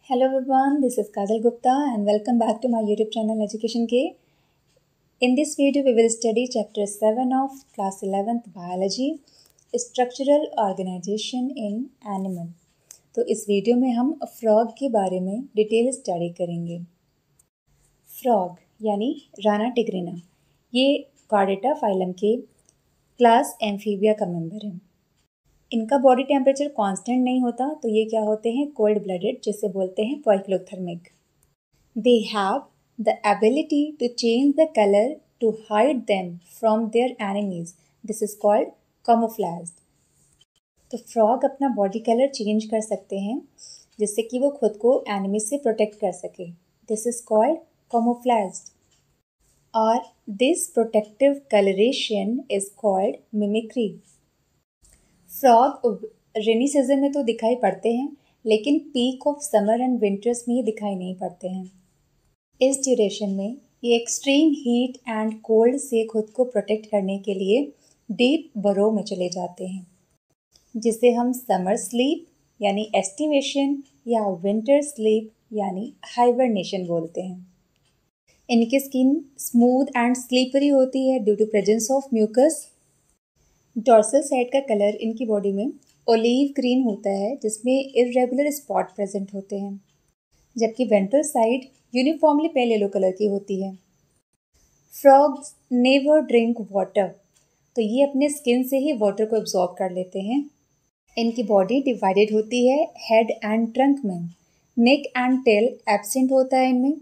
Hello everyone, this is Kajal Gupta and welcome back to my YouTube channel Education K. In this video, we will study Chapter 7 of Class 11th Biology, Structural Organization in Animal. तो इस video में हम frog के बारे में detail study करेंगे। Frog यानी राना टिग्रिना, ये कॉर्डेटा फाइलम के क्लास एम्फीबिया का मेंबर है। इनका बॉडी टेम्परेचर कांस्टेंट नहीं होता, तो ये क्या होते हैं, कोल्ड ब्लडेड, जिसे बोलते हैं poikilothermic. They have the ability to change the colour to hide them from their enemies, this is called camouflage. तो फ्रॉग अपना बॉडी कलर चेंज कर सकते हैं जिससे कि वो खुद को एनिमी से प्रोटेक्ट कर सके, दिस इज कॉल्ड कैमोफ्लेज। और this protective colouration is called mimicry. Frog rainy season में तो दिखाई पड़ते हैं, लेकिन peak of summer and winters में ये दिखाई नहीं पड़ते हैं। इस ड्यूरेशन में ये एक्सट्रीम हीट एंड कोल्ड से खुद को प्रोटेक्ट करने के लिए डीप बरो में चले जाते हैं, जिसे हम समर स्लीप यानी एस्टिवेशन या विंटर स्लीप यानी हाइबरनेशन बोलते हैं। इनकी स्किन स्मूथ एंड स्लीपरी होती है due to presence of mucus. Dorsal side का कलर इनकी बॉडी में ओलिव ग्रीन होता है, जिसमें इरेगुलर स्पॉट प्रेजेंट होते हैं, जबकि ventral side uniformly pale yellow colour की होती है। फ्रॉग्स नेवर ड्रिंक वाटर, तो ये अपने स्किन से ही वाटर को एब्जॉर्ब कर लेते हैं। इनकी बॉडी डिवाइडेड होती है हेड एंड ट्रंक में, नेक एंड टेल एब्सेंट होता है इनमें।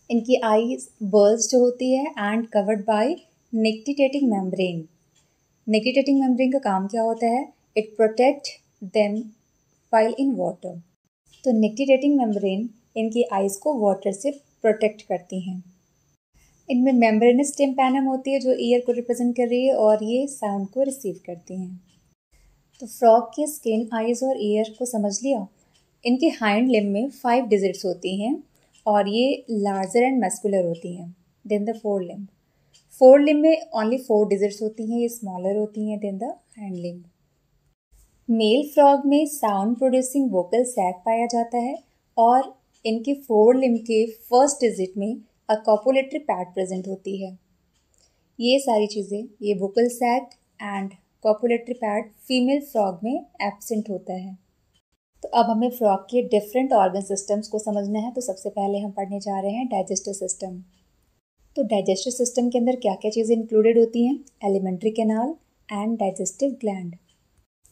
इनकी आईज बर्स्ट होती है and covered by nictitating membrane. Nictitating membrane का काम क्या होता है, it protect them while in water. तो निक्टिटेटिंग मेम्ब्रेन इनकी आइज़ को वाटर से प्रोटेक्ट करती हैं। इनमें मेम्ब्रेनस टिम्पैनम होती है जो ईयर को रिप्रेजेंट कर रही है और ये साउंड को रिसीव करती हैं। तो फ्रॉग की स्किन, आइज़ और ईयर को समझ लिया। इनके हाइंड लिम्ब में 5 डिजिट्स होती हैं और ये लार्जर एंड मस्कुलर होती हैं then the fore limb. Fore limb में ओनली 4 डिजिट्स होती हैं, ये स्मॉलर होती हैं then the hind limb. Male frog में साउंड प्रोड्यूसिंग वोकल सैक पाया जाता है और इनके 4 लिम्ब के फर्स्ट डिजिट में अ कॉपुलेटरी पैड प्रेजेंट होती है। ये सारी चीज़ें, ये vocal sac and copulatory pad female frog में एब्सेंट होता है। तो अब हमें फ्रॉग के डिफरेंट ऑर्गन सिस्टम्स को समझना है। तो सबसे पहले हम पढ़ने जा रहे हैं डाइजेस्टिव सिस्टम। तो डाइजेस्टिव सिस्टम के अंदर क्या क्या चीज़ें इंक्लूडेड होती हैं, elementary canal and digestive gland.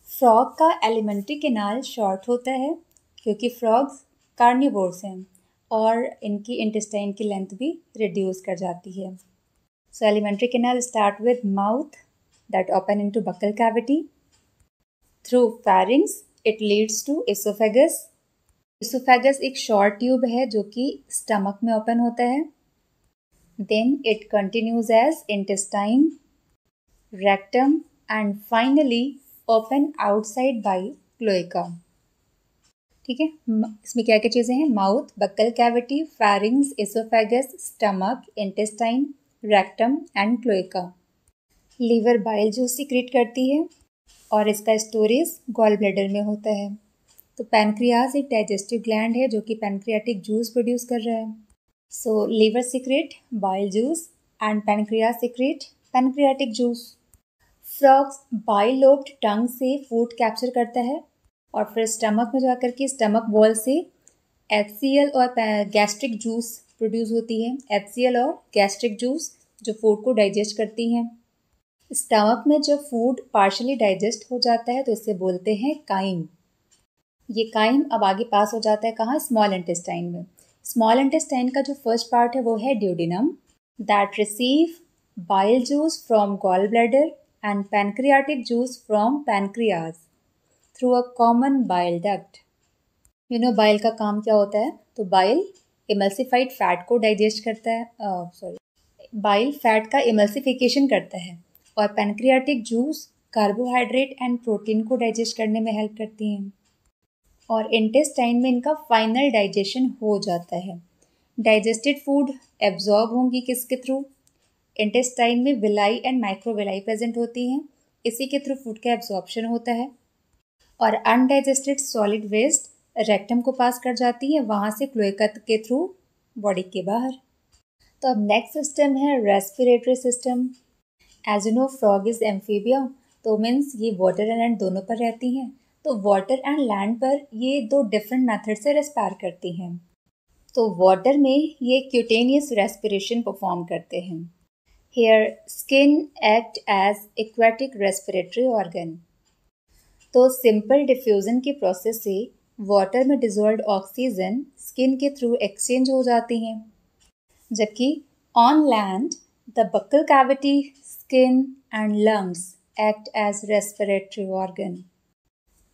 Frog का एलिमेंट्री कैनाल शॉर्ट होता है क्योंकि फ्रॉग्स कार्निवोर्स हैं और इनकी इंटेस्टाइन की लेंथ भी रिड्यूस कर जाती है। So alimentary canal start with mouth that open into buccal cavity. Through pharynx it leads to oesophagus. Oesophagus एक शॉर्ट ट्यूब है जो कि स्टमक में ओपन होता है। Then it continues as intestine, rectum and finally open outside by cloaca। ठीक है, इसमें क्या क्या चीज़ें हैं, mouth, buccal cavity, pharynx, oesophagus, stomach, intestine, rectum and cloaca. Liver bile juice secrete करती है और इसका स्टोरेज गॉल ब्लैडर में होता है। तो पैनक्रियाज एक डाइजेस्टिव ग्लैंड है जो कि पैनक्रियाटिक जूस प्रोड्यूस कर रहा है। So liver secrete bile juice and pancreas secrete pancreatic juice। Frogs bilobed tongue से फूड कैप्चर करता है और फिर स्टमक में जाकर के स्टमक वॉल से HCl और गैस्ट्रिक जूस प्रोड्यूस होती है। HCl और गैस्ट्रिक जूस जो फूड को डाइजेस्ट करती हैं। स्टमक में जब फूड पार्शली डाइजेस्ट हो जाता है तो इसे बोलते हैं काइम। ये काइम अब आगे पास हो जाता है कहाँ, स्मॉल इंटेस्टाइन में। स्मॉल इंटेस्टाइन का जो फर्स्ट पार्ट है वो है duodenum that receive bile juice from gall bladder and pancreatic juice from pancreas through a common bile duct. Bile का काम क्या होता है, तो बाइल इमल्सिफाइड फैट को डाइजेस्ट करता है, बाइल फैट का इमल्सिफिकेशन करता है और pancreatic juice carbohydrate and protein को डाइजेस्ट करने में हेल्प करती हैं और इंटेस्टाइन में इनका फाइनल डाइजेशन हो जाता है। डाइजेस्टेड फूड एब्जॉर्ब होंगी किसके थ्रू, इंटेस्टाइन में विलाई एंड माइक्रोविलाई प्रेजेंट होती हैं, इसी के थ्रू फूड का एब्जॉर्प्शन होता है। और अनडाइजेस्टेड सॉलिड वेस्ट रेक्टम को पास कर जाती है, वहाँ से क्लोएका के थ्रू बॉडी के बाहर। तो अब नेक्स्ट सिस्टम है respiratory system. As you know frog is amphibia, तो मीन्स ये वाटर एंड लैंड दोनों पर रहती हैं। तो वाटर एंड लैंड पर ये दो डिफरेंट मेथड से रेस्पायर करती हैं। तो वाटर में ये क्यूटेनियस रेस्पिरेशन परफॉर्म करते हैं। Here skin act as aquatic respiratory organ. तो सिंपल डिफ्यूजन के प्रोसेस से वाटर में डिजोल्व ऑक्सीजन स्किन के थ्रू एक्सचेंज हो जाती हैं, जबकि on land the buccal cavity, skin and lungs act as respiratory organ.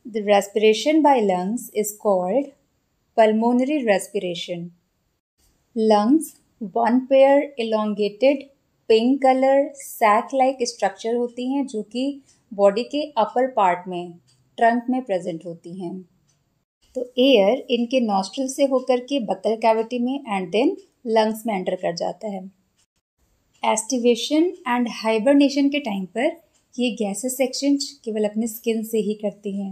The respiration by lungs is called pulmonary respiration. Lungs, one pair elongated pink color sac-like structure होती हैं जो कि body के upper part में trunk में present होती हैं। तो एयर इनके नॉस्ट्रल से होकर के बक्कल कैविटी में एंड देन लंग्स में एंटर कर जाता है। एस्टिवेशन एंड हाइबरनेशन के टाइम पर ये गैसेस एक्सचेंज केवल अपने स्किन से ही करती हैं।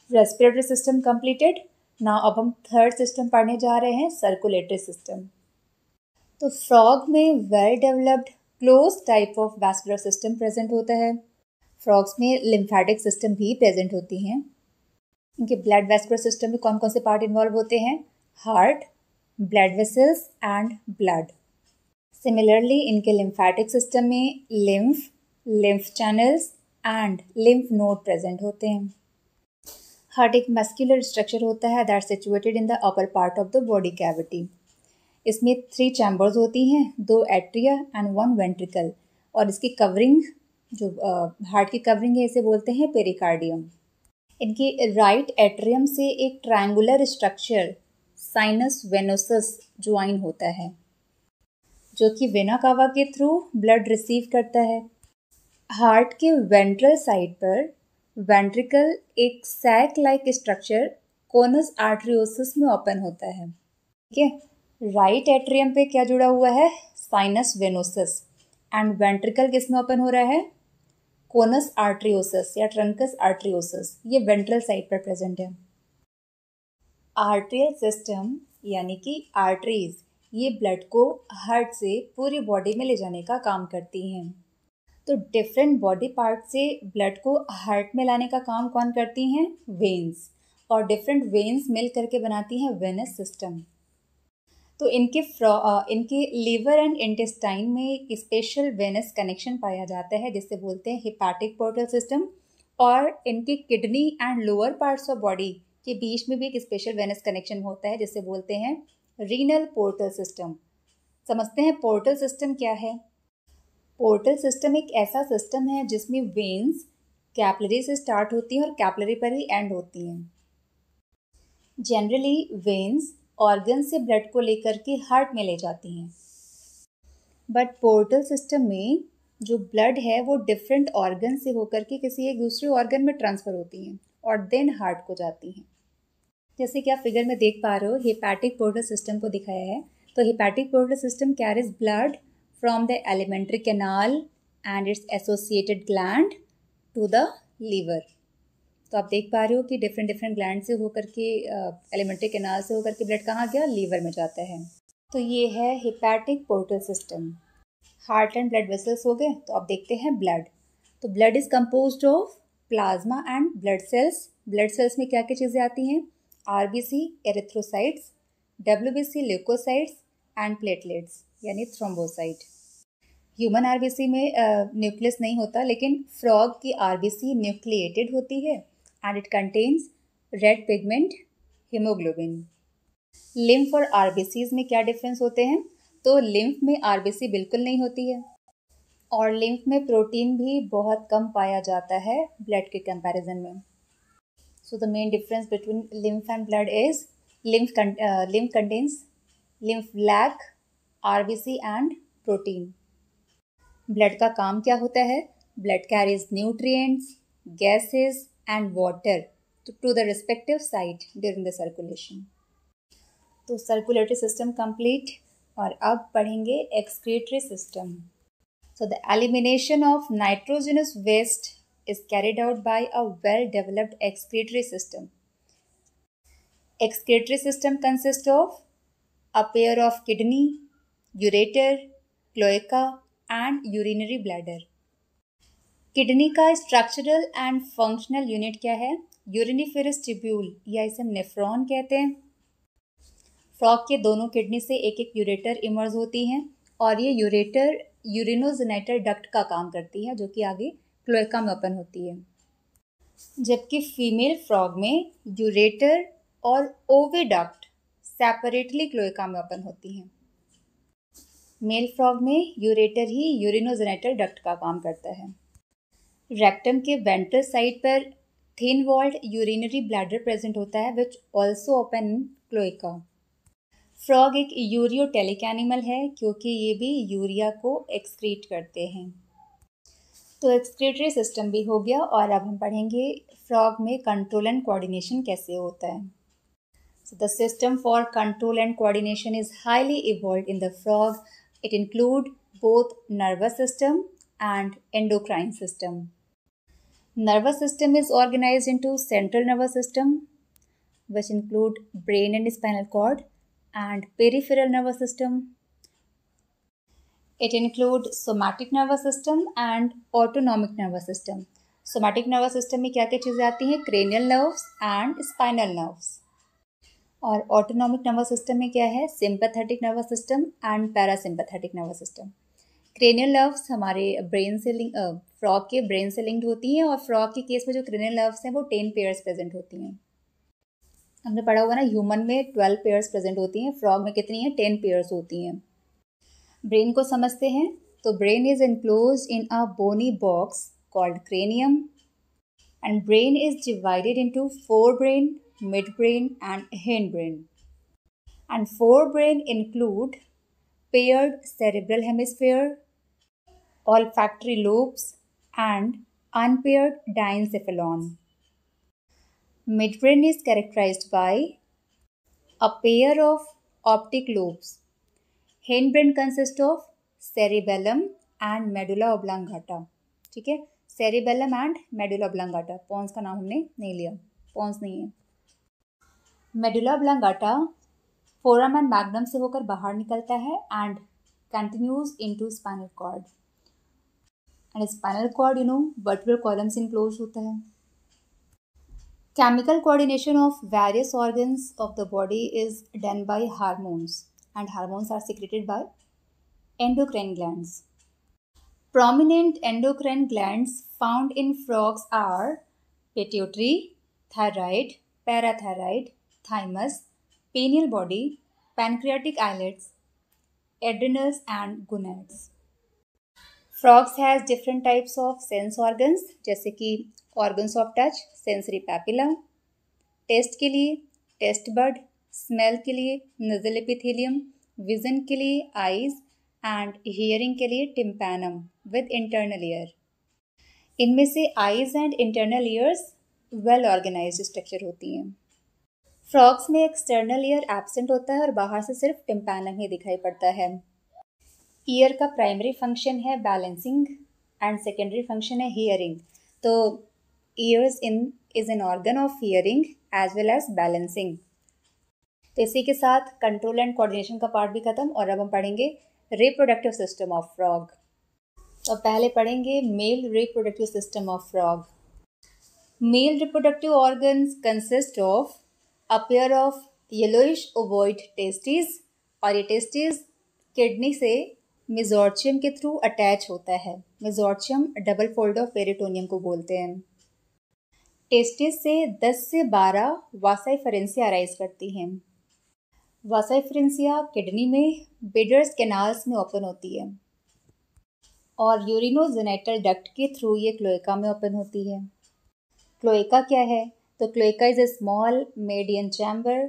Respiratory system completed. नाउ अब हम थर्ड सिस्टम पढ़ने जा रहे हैं, सर्कुलेटरी सिस्टम। तो फ्रॉग में well developed close type of vascular system present होता है। फ्रॉग्स में लिम्फेटिक सिस्टम भी प्रेजेंट होती हैं। इनके ब्लड वैस्कुलर सिस्टम में कौन कौन से पार्ट इन्वॉल्व होते हैं? Heart, blood vessels and blood. Similarly इनके लिम्फेटिक सिस्टम में lymph channels and lymph node present होते हैं। हार्ट एक मस्कुलर स्ट्रक्चर होता है that situated in the upper part of the body cavity. इसमें 3 चैम्बर्स होती हैं, 2 एट्रिया एंड 1 वेंट्रिकल, और इसकी कवरिंग जो हार्ट की कवरिंग है इसे बोलते हैं पेरिकार्डियम। इनके राइट एट्रियम से एक triangular structure sinus venosus join होता है जो कि वेना कावा के थ्रू ब्लड रिसीव करता है। हार्ट के वेंट्रल साइड पर वेंट्रिकल एक sac like structure conus arteriosus में ओपन होता है। ठीक है, राइट एट्रियम पे क्या जुड़ा हुआ है? साइनस वेनोसस, एंड वेंट्रिकल किस में ओपन हो रहा है? कोनस आर्टरियोसिस या ट्रंकस आर्टरियोसिस, ये वेंट्रल साइड पर प्रेजेंट है। आर्टरियल सिस्टम यानी कि आर्टरीज, ये ब्लड को हार्ट से पूरी बॉडी में ले जाने का काम करती हैं। तो डिफरेंट बॉडी पार्ट से ब्लड को हार्ट में लाने का काम कौन करती हैं? वेन्स, और डिफरेंट वेन्स मिल करके बनाती हैं वेनस सिस्टम। तो इनके लीवर एंड इंटेस्टाइन में एक स्पेशल वेनस कनेक्शन पाया जाता है जिसे बोलते हैं हिपैटिक पोर्टल सिस्टम, और इनकी kidney and lower parts of body के बीच में भी एक स्पेशल वेनस कनेक्शन होता है जिसे बोलते हैं रीनल पोर्टल सिस्टम। समझते हैं पोर्टल सिस्टम क्या है। पोर्टल सिस्टम एक ऐसा सिस्टम है जिसमें वेन्स कैपिलरी से स्टार्ट होती हैं और कैपिलरी पर ही एंड होती हैं। जनरली वेन्स ऑर्गन से ब्लड को लेकर के हार्ट में ले जाती हैं, बट पोर्टल सिस्टम में जो ब्लड है वो डिफरेंट ऑर्गन से होकर के किसी एक दूसरे ऑर्गन में ट्रांसफ़र होती हैं और देन हार्ट को जाती हैं। जैसे कि आप फिगर में देख पा रहे हो, हिपैटिक पोर्टल सिस्टम को दिखाया है। तो hepatic portal system carries blood from the alimentary canal and its associated gland to the liver. तो आप देख पा रहे हो कि डिफरेंट ग्लैंड से होकर के एलिमेंट्री कैनाल से होकर के ब्लड कहाँ गया? लीवर में जाता है। तो ये है hepatic portal system. Heart and blood vessels हो गए। तो अब देखते हैं ब्लड। तो blood is composed of plasma and blood cells. ब्लड सेल्स में क्या क्या चीज़ें आती हैं? RBC, erythrocytes, WBC, leucocytes and platelets यानी थ्रोम्बोसाइट। ह्यूमन आरबीसी में न्यूक्लियस नहीं होता, लेकिन फ्रॉग की आरबीसी न्यूक्लिएटेड होती है and it contains red pigment haemoglobin. Lymph और आरबीसीज में क्या डिफरेंस होते हैं? तो लिम्फ में आरबीसी बिल्कुल नहीं होती है और लिम्फ में प्रोटीन भी बहुत कम पाया जाता है ब्लड के कंपैरिजन में। So the main difference between lymph and blood is lymph contains lymph lac, RBC and protein. Blood का काम क्या होता है? Blood carries nutrients, gases and water to the respective site during the circulation. तो circulatory system complete और अब पढ़ेंगे excretory system. So the elimination of nitrogenous waste is carried out by a well-developed excretory system. Excretory system consists of a pair of kidney, ureter, cloaca and urinary bladder. Kidney का structural and functional unit क्या है? Uriniferous tubule या इसे हम nephron कहते हैं। Frog के दोनों किडनी से एक एक यूरेटर इमर्ज होती हैं और ये यूरेटर यूरिनोजेनिटल डक्ट का काम करती है जो कि आगे क्लोएका में ओपन होती है। जबकि फीमेल फ्रॉग में यूरेटर और ओविडक्ट सेपरेटली क्लोएका में ओपन होती हैं। मेल फ्रॉग में यूरेटर ही यूरिनोजेनिटल डक्ट का काम करता है। रेक्टम के वेंट्रल साइड पर thin walled urinary bladder present होता है which also open in cloaca. Frog एक यूरियोटेलिक एनिमल है क्योंकि ये भी यूरिया को एक्सक्रीट करते हैं। तो एक्सक्रीटरी सिस्टम भी हो गया और अब हम पढ़ेंगे फ्रॉग में कंट्रोल एंड कोऑर्डिनेशन कैसे होता है। So the system for control and coordination is highly evolved in the frog. It includes both nervous system and endocrine system. Nervous system is organized into central nervous system, which include brain and spinal cord, and peripheral nervous system. It includes somatic nervous system and autonomic nervous system. Somatic nervous system में क्या क्या चीज़ें आती हैं? Cranial nerves and spinal nerves. और autonomic nervous system में क्या है? Sympathetic nervous system and parasympathetic nervous system. Cranial nerves हमारे ब्रेन से फ्रॉग के ब्रेन से लिंक्ड होती हैं और फ्रॉग के केस में जो क्रेनियल नर्व्स हैं वो 10 पेयर्स प्रेजेंट होती हैं। हमने पढ़ा होगा ना, ह्यूमन में 12 पेयर्स प्रेजेंट होती हैं, फ्रॉग में कितनी हैं? 10 पेयर्स होती हैं। ब्रेन को समझते हैं तो brain is enclosed in a bony box called cranium and brain is divided into forebrain, midbrain and hindbrain. And forebrain include paired cerebral hemisphere, olfactory lobes and unpaired diencephalon. Midbrain is characterized by a pair of optic lobes. Hindbrain consists of cerebellum and medulla oblongata. ठीक है, cerebellum and medulla oblongata. Pons का नाम हमने नहीं लिया, pons नहीं है। Medulla oblongata foramen magnum से होकर बाहर निकलता है and continues into spinal cord and spinal cord vertebral column से इनक्लोज होता है। Chemical coordination of various organs of the body is done by hormones and hormones are secreted by endocrine glands. Prominent endocrine glands found in frogs are pituitary, thyroid, parathyroid, thymus, pineal body, pancreatic islets, adrenals and gonads. Frogs has different types of sense organs जैसे कि organs of touch, sensory papilla, taste के लिए taste bud, smell के लिए nasal epithelium, vision के लिए eyes and hearing के लिए टिम्पैनम विद इंटरनल ईयर। इनमें से eyes and internal ears well organised structure होती हैं। फ्रॉग्स में एक्सटर्नल ईयर एब्सेंट होता है और बाहर से सिर्फ टिम्पैनम ही दिखाई पड़ता है। ईयर का प्राइमरी फंक्शन है बैलेंसिंग एंड सेकेंडरी फंक्शन है हियरिंग। तो ears is an organ of hearing as well as balancing. तो इसी के साथ कंट्रोल एंड कोऑर्डिनेशन का पार्ट भी खत्म और अब हम पढ़ेंगे रिप्रोडक्टिव सिस्टम ऑफ फ्रॉग। तो पहले पढ़ेंगे male reproductive system of frog. Mail reproductive organs consist of a pair of yellowish ovoid testis और ये टेस्टिस किडनी से मेसोर्चियम के थ्रू अटैच होता है। मेसोर्चियम डबल फोल्ड ऑफ पेरिटोनियम को बोलते हैं। टेस्टिस से 10 से 12 वासाइफरेंसिया अराइज करती हैं। वासाइफरेंसिया किडनी में बिडर्स कैनाल्स में ओपन होती है और यूरिनोजेनिटल डक्ट के थ्रू ये क्लोएका में ओपन होती है। क्लोएका क्या है? तो cloaca is a small median chamber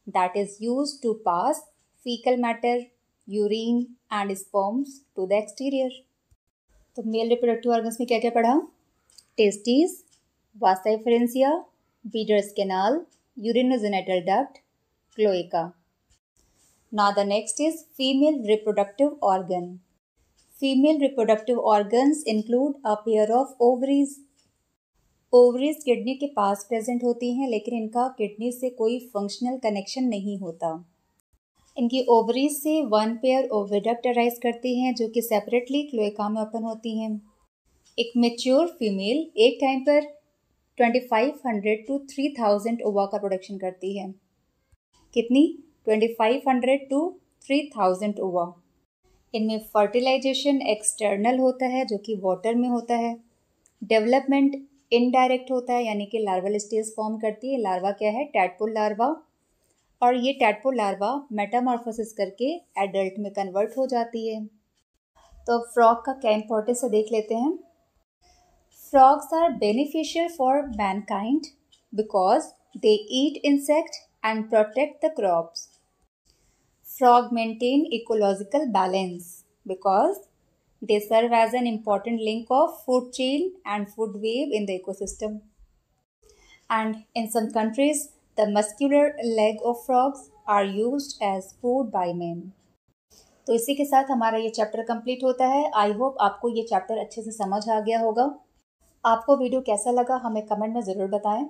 that is used to pass faecal matter, urine and sperms to the exterior. तो मेल रिप्रोडक्टिव ऑर्गन्स में क्या क्या पढ़ा? Testis, vasa efferentia, Bidder's canal, urinogenital duct, cloaca. Now the next is female reproductive organ. Female reproductive organs include a pair of ovaries. Ovaries kidney के पास present होती हैं, लेकिन इनका किडनी से कोई फंक्शनल कनेक्शन नहीं होता। इनकी ओवरीज से वन पेयर ओविडक्ट अराइज करती हैं, जो कि सेपरेटली क्लोएका में ओपन होती हैं। एक मैच्योर फीमेल एक टाइम पर 2500 टू 3000 ओवा का प्रोडक्शन करती है। कितनी? 2500 टू 3000 ओवा। इनमें फर्टिलाइजेशन एक्सटर्नल होता है, जो कि वाटर में होता है। डेवलपमेंट इनडायरेक्ट होता है, यानी कि लार्वल स्टेज फॉर्म करती है। लार्वा क्या है? Tadpole larva. और ये टैडपोल लार्वा मेटामॉर्फोसिस करके एडल्ट में कन्वर्ट हो जाती है। तो फ्रॉग का क्या इंपॉर्टेंस है देख लेते हैं। Frogs are beneficial for mankind because they eat insects and protect the crops. Frogs maintain ecological balance because they serve as an important link of food chain and food web in the ecosystem. And in some countries, the muscular leg of frogs are used as food by men. तो इसी के साथ हमारा ये chapter complete होता है। I hope आपको ये चैप्टर अच्छे से समझ आ गया होगा। आपको वीडियो कैसा लगा हमें कमेंट में ज़रूर बताएं।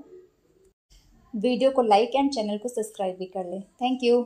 वीडियो को लाइक एंड चैनल को सब्सक्राइब भी कर लें। Thank you.